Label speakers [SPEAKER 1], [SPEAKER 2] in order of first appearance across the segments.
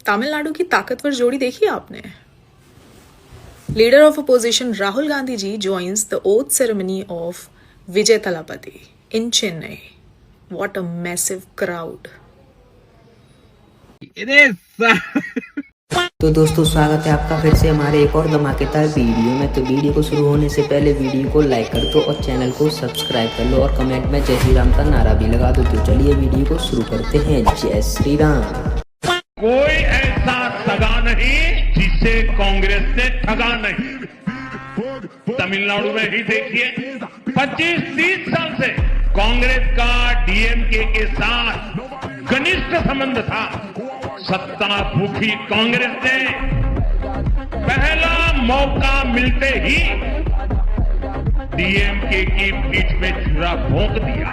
[SPEAKER 1] तमिलनाडु की ताकतवर जोड़ी देखी आपने? Leader of opposition Rahul Gandhi ji joins the oath ceremony of Vijay Thalapathy in Chennai. What a massive crowd!
[SPEAKER 2] तो दोस्तों स्वागत है आपका फिर से हमारे एक और धमाकेदार वीडियो में। तो वीडियो को शुरू होने से पहले वीडियो को लाइक कर दो और चैनल को सब्सक्राइब कर लो और कमेंट में जय श्री राम का नारा भी लगा दो। तो चलिए वीडियो को शुरू करते हैं। जय श्री राम।
[SPEAKER 3] कोई ऐसा सगा नहीं जिसे कांग्रेस ने ठगा नहीं। तमिलनाडु में ही देखिए 25-30 साल से कांग्रेस का डीएमके के साथ घनिष्ठ संबंध था। सत्ता भूखी कांग्रेस ने पहला मौका मिलते ही डीएमके की पीठ में छुरा भोंक दिया।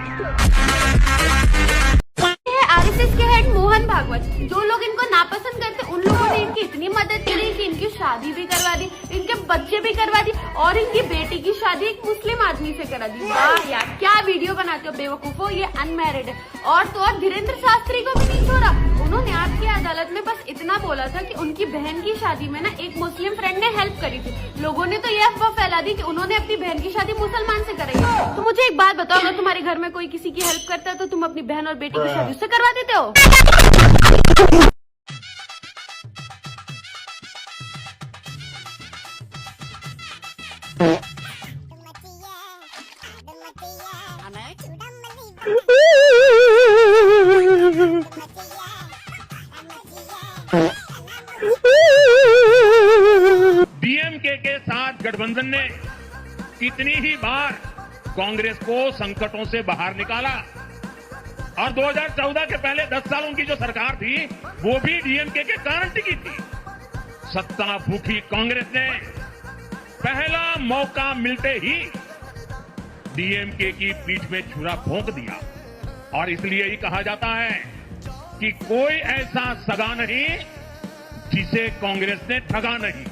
[SPEAKER 4] आरएसएस के हेड मोहन भागवत, जो लोग इनको नापसंद करते उन लोगों ने इनकी इतनी मदद करी कि इनकी शादी भी करवा दी, इनके बच्चे भी करवा दी और इनकी बेटी की शादी एक मुस्लिम आदमी से करा दी। वाह यार, क्या वीडियो बनाते हो बेवकूफो, ये अनमैरिड है। और तो और धीरेन्द्र शास्त्री को भी नहीं छोड़ा। उन्होंने आपकी अदालत में बस इतना बोला था कि उनकी बहन की शादी में ना एक मुस्लिम फ्रेंड ने हेल्प करी थी। लोगों ने तो ये अफवाह फैला दी कि उन्होंने अपनी बहन की शादी मुसलमान से कराई है। तो मुझे एक बात बताओ, अगर तुम्हारे घर में कोई किसी की हेल्प करता है तो तुम अपनी बहन और बेटी की शादी उससे करवा देते हो?
[SPEAKER 3] डीएमके के साथ गठबंधन ने कितनी ही बार कांग्रेस को संकटों से बाहर निकाला और 2014 के पहले 10 साल उनकी जो सरकार थी वो भी डीएमके के कारण टिकी थी। सत्ता भूखी कांग्रेस ने पहला मौका मिलते ही डीएमके की पीठ में छुरा भोंक दिया और इसलिए ही कहा जाता है कि कोई ऐसा सगा नहीं जिसे कांग्रेस ने ठगा नहीं।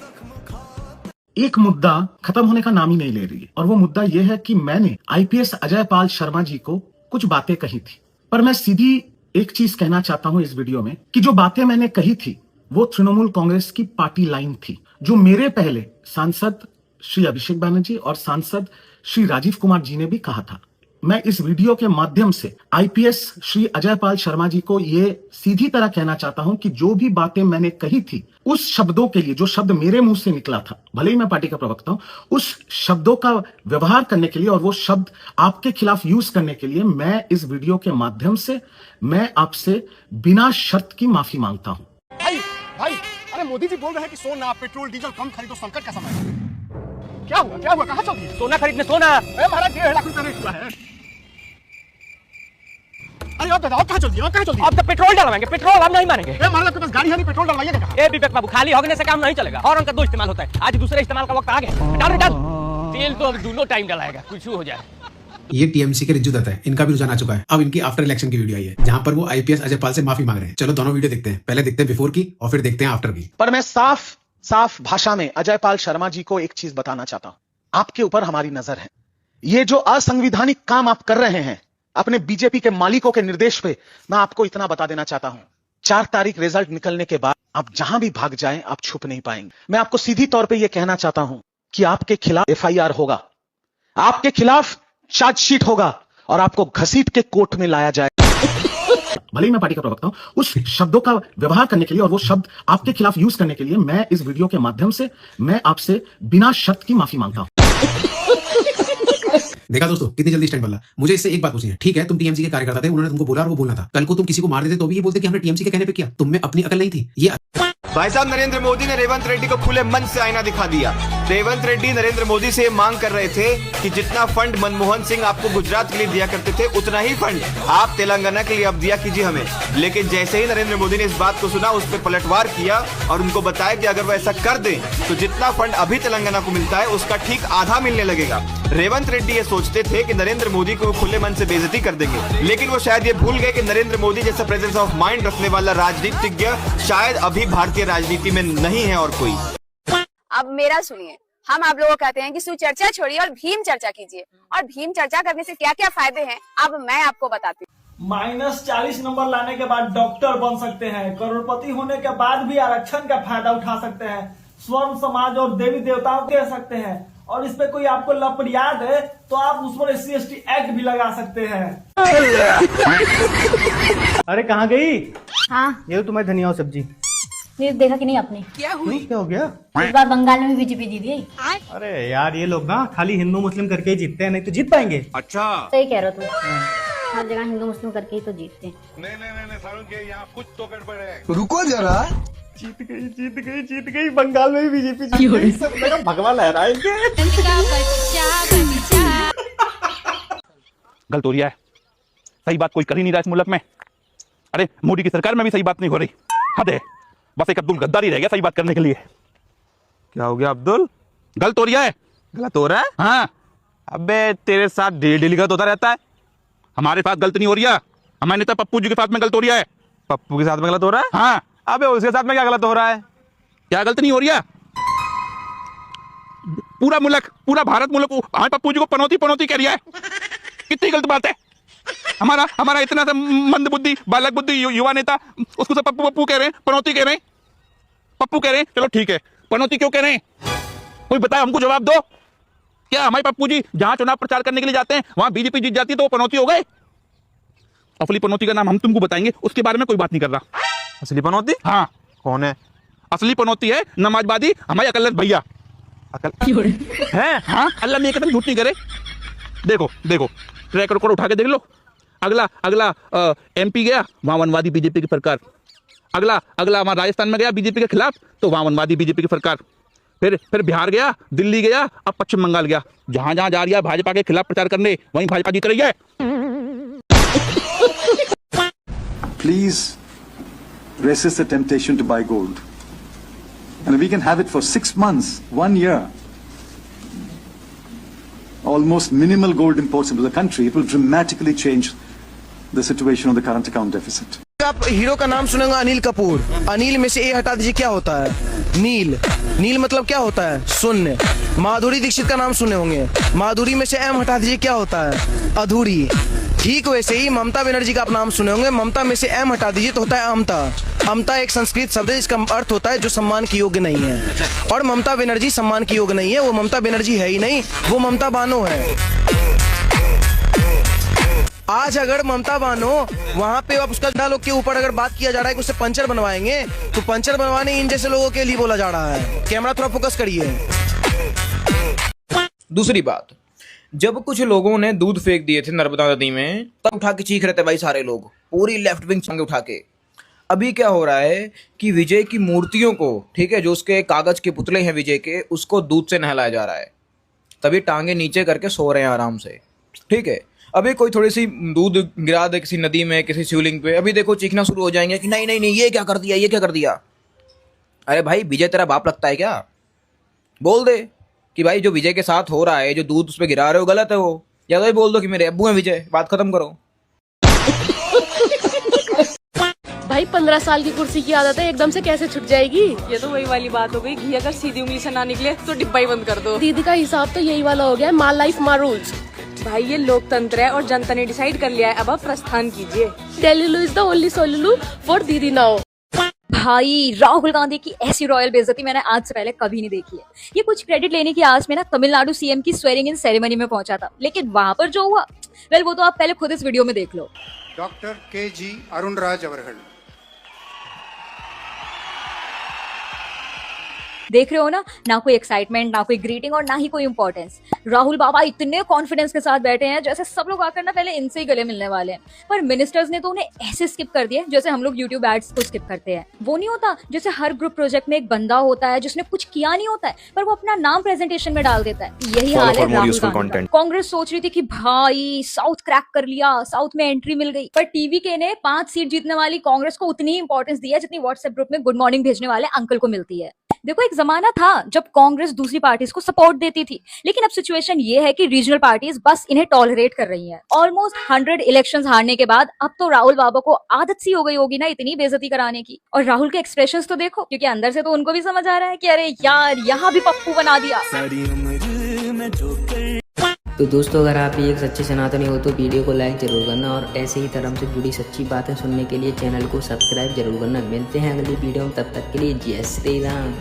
[SPEAKER 5] एक मुद्दा खत्म होने का नाम ही नहीं ले रही है और वो मुद्दा यह है कि मैंने आईपीएस अजय पाल शर्मा जी को कुछ बातें कही थी, पर मैं सीधी एक चीज कहना चाहता हूं इस वीडियो में कि जो बातें मैंने कही थी वो तृणमूल कांग्रेस की पार्टी लाइन थी, जो मेरे पहले सांसद श्री अभिषेक बनर्जी और सांसद श्री राजीव कुमार जी ने भी कहा था। मैं इस वीडियो के माध्यम से आईपीएस श्री अजय पाल शर्मा जी को ये सीधी तरह कहना चाहता हूं कि जो भी बातें मैंने कही थी उस शब्दों के लिए, जो शब्द मेरे मुंह से निकला था, भले ही मैं पार्टी का प्रवक्ता हूं, उस शब्दों का व्यवहार करने के लिए और वो शब्द आपके खिलाफ यूज करने के लिए मैं इस वीडियो के माध्यम से मैं आपसे बिना शर्त की माफी मांगता हूं।
[SPEAKER 6] भाई अरे मोदी जी बोल रहे हैं कि सोना पेट्रोल डीजल कम खरीदो, संकट का समय है। क्या हुआ कहां चल दिए? सोना खरीदने सोना महाराज 1.5 लाख रुपए रेट हुआ है। अरे आप बताओ कहां चल दिए?
[SPEAKER 7] अब तो पेट्रोल डलवाएंगे, पेट्रोल हम नहीं मानेंगे।
[SPEAKER 6] महाराज के पास गाड़ी है नहीं, पेट्रोल डलवाइएगा कहां?
[SPEAKER 7] ए विवेक बाबू, खाली होने से काम नहीं चलेगा। और उनका दो इस्तेमाल होता है, आज दूसरे इस्तेमाल का वक्त आ गया। डाल तेल तो अब दोनों टाइम डलाएगा, कुछ हो जाए।
[SPEAKER 8] ये टीएमसी के रिज्जू दत्ता है, इनका भी रुझान आ चुका है। अब इनकी आफ्टर इलेक्शन की वीडियो आई है जहां पर वो आईपीएस अजय पाल से माफी मांग रहे हैं। चलो दोनों वीडियो देखते हैं, पहले देखते हैं बिफोर की और फिर देखते हैं आफ्टर की।
[SPEAKER 6] पर मैं साफ भाषा में अजय पाल शर्मा जी को एक चीज बताना चाहता हूं, आपके ऊपर हमारी नजर है। ये जो असंवैधानिक काम आप कर रहे हैं अपने बीजेपी के मालिकों के निर्देश पे, मैं आपको इतना बता देना चाहता हूं, 4 तारीख रिजल्ट निकलने के बाद आप जहां भी भाग जाएं आप छुप नहीं पाएंगे। मैं आपको सीधी तौर पे यह कहना चाहता हूं कि आपके खिलाफ एफआईआर होगा, आपके खिलाफ चार्जशीट होगा और आपको घसीट के कोर्ट में लाया जाए।
[SPEAKER 5] भले ही मैं पार्टी का प्रवक्ता हूं, उस शब्दों का व्यवहार करने के लिए और वो शब्द आपके खिलाफ यूज करने के लिए मैं इस वीडियो के माध्यम से मैं आपसे बिना शर्त की माफी मांगता हूं।
[SPEAKER 8] देखा दोस्तों कितनी जल्दी स्टैंड वाला। मुझे इससे एक बात पूछनी है, ठीक है तुम टीएमसी के कार्यकर्ता थे, उन्होंने तुमको बोला और वो बोलना था। कल को तुम किसी को मार देते तो भी ये बोलते कि हमने टीएमसी के कहने पे किया, तुम में अपनी अकल नहीं थी। ये
[SPEAKER 9] भाई साहब, नरेंद्र मोदी ने रेवंत रेड्डी को खुले मन से आईना दिखा दिया। रेवंत रेड्डी नरेंद्र मोदी से मांग कर रहे थे कि जितना फंड मनमोहन सिंह आपको गुजरात के लिए दिया करते थे उतना ही फंड आप तेलंगाना के लिए अब दिया कीजिए हमें। लेकिन जैसे ही नरेंद्र मोदी ने इस बात को सुना, उस पर पलटवार किया और उनको बताया कि अगर वो ऐसा कर दें तो जितना फंड अभी तेलंगाना को मिलता है उसका ठीक आधा मिलने लगेगा। रेवंत रेड्डी ये सोचते थे कि नरेंद्र मोदी को खुले मन से बेइज्जती कर देंगे, लेकिन वो शायद ये भूल गए कि नरेंद्र मोदी जैसा प्रेजेंस ऑफ माइंड रखने वाला राजनीतिज्ञ शायद अभी भारतीय राजनीति में नहीं है और कोई।
[SPEAKER 4] अब मेरा सुनिए, हम आप लोगों को कहते हैं कि सुचर्चा छोड़िए और भीम चर्चा कीजिए, और भीम चर्चा करने से क्या क्या फायदे हैं अब मैं आपको बताती हूँ।
[SPEAKER 10] -40 नंबर लाने के बाद डॉक्टर बन सकते हैं, करोड़पति होने के बाद भी आरक्षण का फायदा उठा सकते हैं, स्वर्ण समाज और देवी देवताओं को दे सकते हैं, और इस पे कोई आपको लपड़ याद है तो आप उस पर SC/ST एक्ट भी लगा सकते हैं।
[SPEAKER 11] अरे कहाँ गई?
[SPEAKER 12] हाँ,
[SPEAKER 11] ये तो तुम्हारी धनिया और सब्जी।
[SPEAKER 12] ये देखा कि नहीं आपने?
[SPEAKER 11] क्या हो गया?
[SPEAKER 12] इस बार बंगाल में भी बीजेपी जीत गई।
[SPEAKER 11] अरे यार ये लोग ना खाली हिंदू मुस्लिम करके ही जीतते हैं, नहीं तो जीत पाएंगे।
[SPEAKER 9] अच्छा,
[SPEAKER 12] सही कह रहा तू, हर जगह हिंदू मुस्लिम करके ही तो जीतते हैं।
[SPEAKER 9] नहीं सारुण के यहाँ कुछ तो गड़बड़ है।
[SPEAKER 11] रुको जरा, जीत गई बंगाल में भी बीजेपी जीत गई। सब मेरा भगवा लहराएंगे।
[SPEAKER 3] गलत हो रहा है, सही बात कोई कर ही नहीं रहा इस मुल्क में। अरे मोदी की सरकार में भी सही बात नहीं हो रही, हद है। बस एक अब्दुल गद्दार ही रह गया सही बात करने के लिए।
[SPEAKER 9] क्या हो गया अब्दुल?
[SPEAKER 3] गलत हो रहा है।
[SPEAKER 9] गलत हो रहा है?
[SPEAKER 3] हाँ,
[SPEAKER 9] अबे तेरे साथ डेली गलत होता रहता है।
[SPEAKER 3] हमारे साथ गलत नहीं हो रहा, हमारे नेता पप्पू जी के साथ में गलत हो रहा है।
[SPEAKER 9] पप्पू के साथ में गलत हो रहा है?
[SPEAKER 3] हाँ।
[SPEAKER 9] अबे उसके साथ में क्या गलत हो रहा है?
[SPEAKER 3] क्या गलत नहीं हो रहा? पूरा मुल्क, पूरा भारत मुल्क हमारे पप्पू जी को पनौती कह रहा है। कितनी गलत बात है। हमारा इतना सा मंद बुद्धि, बालक बुद्धि युवा नेता, उसको सब पप्पू कह रहे हैं, पनौती कह रहे हैं, पप्पू कह रहे हैं। चलो ठीक है, पनौती क्यों कह रहे हैं? कोई बताए, हमको जवाब दो। क्या हमारे पप्पू जी जहां चुनाव प्रचार करने के लिए जाते हैं वहां बीजेपी जीत जाती है तो वो पनौती हो गए? असली पनौती का नाम हम तुमको बताएंगे, उसके बारे में कोई बात नहीं कर रहा।
[SPEAKER 9] असली पनौती?
[SPEAKER 3] हाँ।
[SPEAKER 9] कौन है
[SPEAKER 3] असली पनौती? है नमाजवादी हमारे अकलत भैया। अकल है? हाँ, अल्लाह में एकदम झूठ नहीं करे। देखो ट्रैक रिकॉर्ड उठा के देख लो। अगला MP गया, वहां वनवादी बीजेपी की सरकार। अगला वहां राजस्थान में गया बीजेपी के खिलाफ, तो वहां वनवादी बीजेपी की सरकार। फिर बिहार गया, दिल्ली गया, अब पश्चिम बंगाल गया। जहां जा रही है भाजपा के खिलाफ प्रचार करने, वहीं भाजपा जीत रही है।
[SPEAKER 13] Please resist the temptation to buy gold. And we can have it for 6 months, 1 year. Almost minimal gold imports into the country. It will dramatically change the situation of the current account deficit.
[SPEAKER 14] आप hero का नाम सुनेंगे अनिल कपूर। अनिल में से ए हटा दीजिए, क्या होता है? नील मतलब क्या होता है? शून्य। माधुरी दीक्षित का नाम सुने होंगे, माधुरी में से एम हटा दीजिए, क्या होता है? अधूरी। ठीक वैसे ही ममता बनर्जी का आप नाम सुने होंगे, ममता में से एम हटा दीजिए तो होता है अमता। अमता एक संस्कृत शब्द है जिसका अर्थ होता है जो सम्मान की योग्य नहीं है, और ममता बनर्जी सम्मान की योग्य नहीं है। वो ममता बनर्जी है ही नहीं, वो ममता बानो है। आज अगर ममता बानो वहां पे आप उसका लोग के ऊपर अगर बात किया जा रहा है कि उससे पंचर बनवाएंगे, तो पंचर बनवाने इन जैसे लोगों के लिए बोला जा रहा है। कैमरा थोड़ा फोकस करिए।
[SPEAKER 15] दूसरी बात, जब कुछ लोगों ने दूध फेंक दिए थे नर्मदा नदी में, तब उठा के चीख रहे थे भाई सारे लोग, पूरी लेफ्ट विंग टांगे उठा के। अभी क्या हो रहा है कि विजय की मूर्तियों को, ठीक है, जो उसके कागज के पुतले हैं विजय के, उसको दूध से नहलाया जा रहा है। तभी टांगे नीचे करके सो रहे हैं आराम से, ठीक है। अभी कोई थोड़ी सी दूध गिरा दे किसी नदी में, किसी शिवलिंग पे, अभी देखो चीखना शुरू हो जाएंगे कि नहीं नहीं नहीं, ये क्या कर दिया, ये क्या कर दिया। अरे भाई, विजय तेरा बाप लगता है क्या? बोल दे कि भाई जो विजय के साथ हो रहा है, जो दूध उस पर गिरा रहे हो, गलत है वो। या तो ही बोल दो कि मेरे अब्बू हैं विजय, बात खत्म करो।
[SPEAKER 16] भाई 15 साल की कुर्सी की आदत है, एकदम से कैसे छूट जाएगी? ये तो वही वाली बात हो गई, घी अगर सीधी उंगली से ना निकले तो डिब्बा ही बंद कर दो। दीदी का हिसाब तो यही वाला हो गया, माय लाइफ माय रूल्स। भाई ये लोकतंत्र है और जनता ने डिसाइड कर लिया है, अब आप प्रस्थान कीजिए। Delulu is the only solution for दीदी नाउ।
[SPEAKER 17] भाई राहुल गांधी की ऐसी रॉयल बेइज्जती मैंने आज से पहले कभी नहीं देखी है। ये कुछ क्रेडिट लेने की आस में ना तमिलनाडु CM की स्वेरिंग इन सेरेमनी में पहुंचा था, लेकिन वहां पर जो हुआ, वेल वो तो आप पहले खुद इस वीडियो में देख लो।
[SPEAKER 18] डॉक्टर KG अरुणराज अवरहल,
[SPEAKER 17] देख रहे हो ना कोई एक्साइटमेंट, ना कोई ग्रीटिंग और ना ही कोई इंपॉर्टेंस। राहुल बाबा इतने कॉन्फिडेंस के साथ बैठे हैं जैसे सब लोग आकर ना पहले इनसे ही गले मिलने वाले हैं, पर मिनिस्टर्स ने तो उन्हें ऐसे स्किप कर दिया जैसे हम लोग यूट्यूब एड्स को स्किप करते हैं। वो नहीं होता जैसे हर ग्रुप प्रोजेक्ट में एक बंदा होता है जिसने कुछ किया नहीं होता है, पर वो अपना नाम प्रेजेंटेशन में डाल देता है। यही हाल है राहुल गांधी। कांग्रेस सोच रही थी कि भाई साउथ क्रैक कर लिया, साउथ में एंट्री मिल गई, पर TVK ने 5 सीट जीतने वाली कांग्रेस को उतनी ही इंपॉर्टेंस दी है जितनी व्हाट्सएप ग्रुप में गुड मॉर्निंग भेजने वाले अंकल को मिलती है। देखो, एक जमाना था जब कांग्रेस दूसरी पार्टीज को सपोर्ट देती थी, लेकिन अब सिचुएशन ये है कि रीजनल पार्टीज बस इन्हें टॉलरेट कर रही हैं। ऑलमोस्ट 100 इलेक्शंस हारने के बाद अब तो राहुल बाबा को आदत सी हो गई होगी ना इतनी बेइज्जती कराने की। और राहुल के एक्सप्रेशंस तो देखो, क्योंकि अंदर से तो उनको भी समझ आ रहा है कि अरे यार यहाँ भी पप्पू बना दिया।
[SPEAKER 2] तो दोस्तों अगर आप भी एक सच्चे सनातनी हो तो वीडियो को लाइक जरूर करना और ऐसे ही धर्म से जुड़ी सच्ची बातें सुनने के लिए चैनल को सब्सक्राइब जरूर करना। मिलते हैं अगली वीडियो में, तब तक के लिए जय श्री राम।